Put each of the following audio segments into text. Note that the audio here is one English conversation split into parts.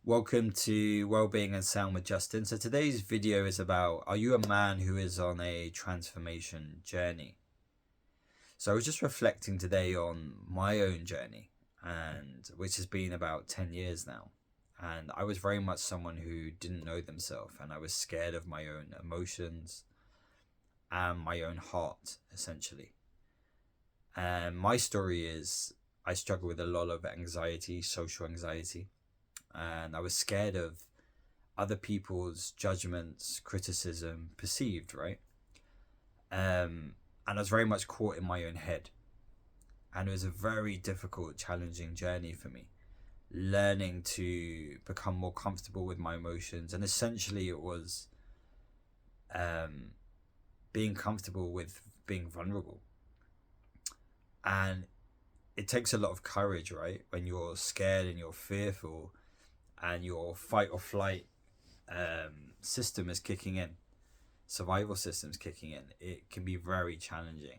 Welcome to Wellbeing and Sound with Justin. So today's video is about, are you a man who is on a transformation journey? So I was just reflecting today on my own journey, and which has been about 10 years now. And I was very much someone who didn't know themselves, and I was scared of my own emotions and my own heart, essentially. And my story is I struggle with a lot of anxiety, social anxiety, and I was scared of other people's judgments, criticism, perceived, right? And I was very much caught in my own head. And it was a very difficult, challenging journey for me, learning to become more comfortable with my emotions. And essentially, it was being comfortable with being vulnerable. And it takes a lot of courage, right? When you're scared and you're fearful and your fight or flight system is kicking in, survival systems kicking in, it can be very challenging.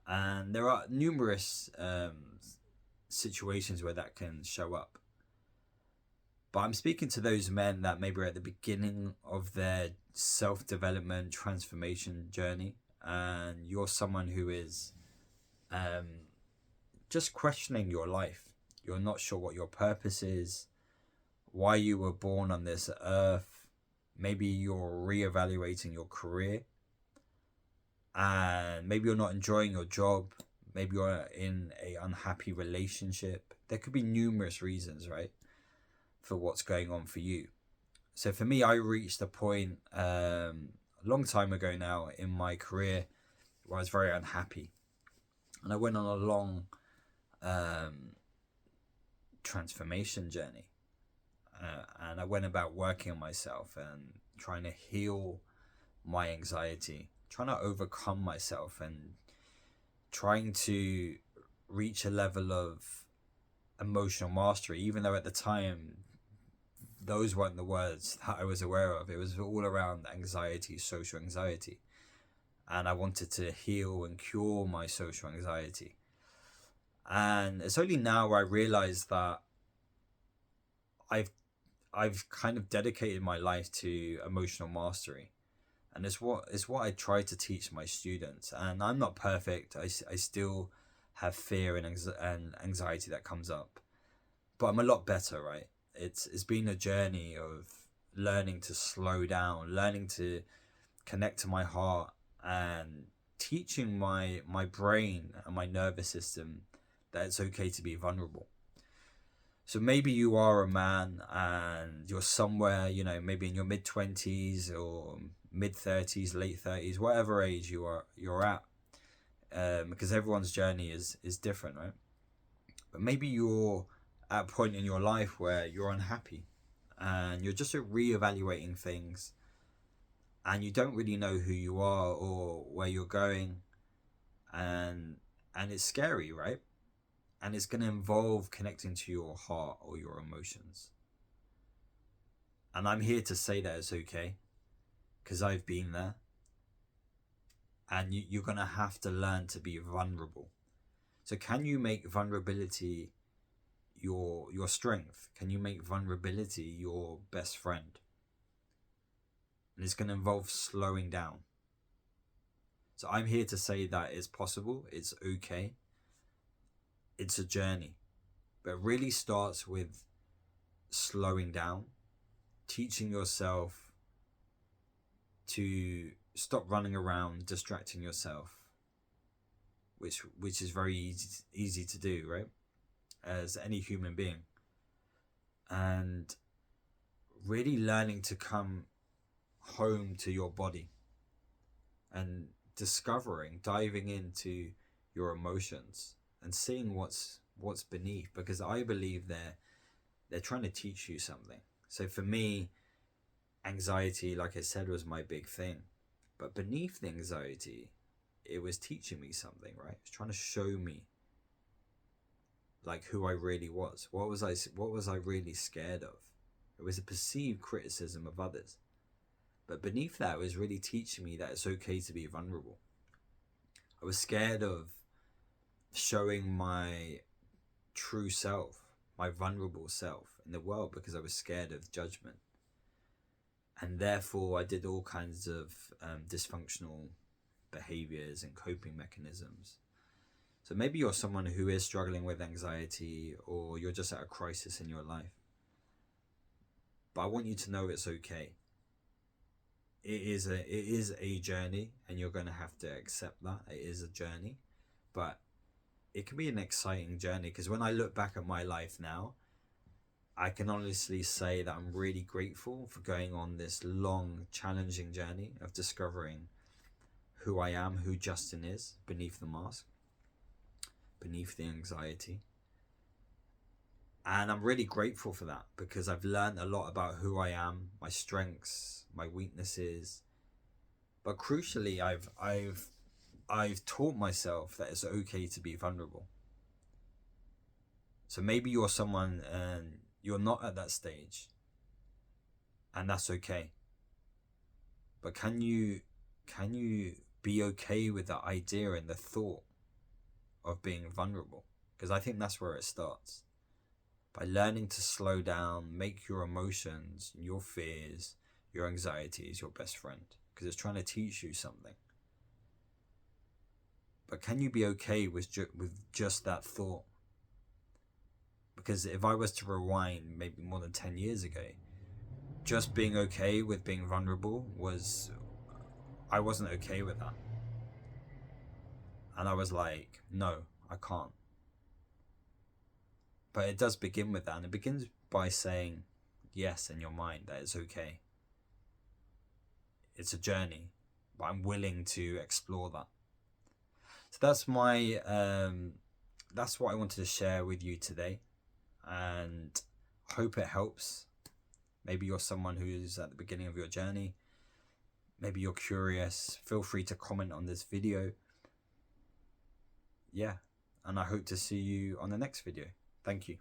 And there are numerous situations where that can show up. But I'm speaking to those men that maybe are at the beginning of their self-development transformation journey, and you're someone who is just questioning your life. You're not sure what your purpose is, why you were born on this earth. Maybe you're reevaluating your career, and maybe you're not enjoying your job. Maybe you're in a unhappy relationship. There could be numerous reasons, right, for what's going on for you. So for me, I reached a point a long time ago now in my career where I was very unhappy, and I went on a long transformation journey. And I went about working on myself and trying to heal my anxiety, trying to overcome myself, and trying to reach a level of emotional mastery, even though at the time those weren't the words that I was aware of. It was all around anxiety, social anxiety. And I wanted to heal and cure my social anxiety. And it's only now where I realized that I've kind of dedicated my life to emotional mastery, and it's what I try to teach my students. And I'm not perfect. I still have fear and anxiety that comes up, but I'm a lot better, right? It's been a journey of learning to slow down, learning to connect to my heart, and teaching my brain and my nervous system that it's okay to be vulnerable. So maybe you are a man and you're somewhere, maybe in your mid-20s or mid-30s, late 30s, whatever age you're at, because everyone's journey is different, right? But maybe you're at a point in your life where you're unhappy and you're just reevaluating things, and you don't really know who you are or where you're going, and it's scary, right? And it's going to involve connecting to your heart or your emotions. And I'm here to say that it's okay, because I've been there. And you're going to have to learn to be vulnerable. So can you make vulnerability your strength? Can you make vulnerability your best friend? And it's going to involve slowing down. So I'm here to say that it's possible, it's okay. It's a journey, but it really starts with slowing down, teaching yourself to stop running around distracting yourself, which is very easy to do, right, as any human being. And really learning to come home to your body and diving into your emotions and seeing what's beneath, because I believe they're trying to teach you something. So for me, anxiety, like I said, was my big thing, but beneath the anxiety, it was teaching me something, right? It was trying to show me like who I really was. What was I really scared of? It was a perceived criticism of others, but beneath that, it was really teaching me that it's okay to be vulnerable. I was scared of showing my true self, my vulnerable self in the world because I was scared of judgment. And therefore I did all kinds of dysfunctional behaviors and coping mechanisms. So maybe you're someone who is struggling with anxiety, or you're just at a crisis in your life. But I want you to know it's okay. It is a journey, and you're going to have to accept that it is a journey. But it can be an exciting journey, because when I look back at my life now, I can honestly say that I'm really grateful for going on this long, challenging journey of discovering who I am, who Justin is beneath the mask, beneath the anxiety. And I'm really grateful for that, because I've learned a lot about who I am, my strengths, my weaknesses. But crucially, I've taught myself that it's okay to be vulnerable. So maybe you're someone and you're not at that stage, and that's okay. But can you be okay with the idea and the thought of being vulnerable? Because I think that's where it starts. By learning to slow down, make your emotions, your fears, your anxieties your best friend, because it's trying to teach you something. But can you be okay with just that thought? Because if I was to rewind maybe more than 10 years ago, just being okay with being vulnerable I wasn't okay with that. And I was like, no, I can't. But it does begin with that, and it begins by saying yes in your mind that it's okay. It's a journey, but I'm willing to explore that. So that's that's what I wanted to share with you today, and hope it helps. Maybe you're someone who's at the beginning of your journey. Maybe you're curious. Feel free to comment on this video. Yeah, and I hope to see you on the next video. Thank you.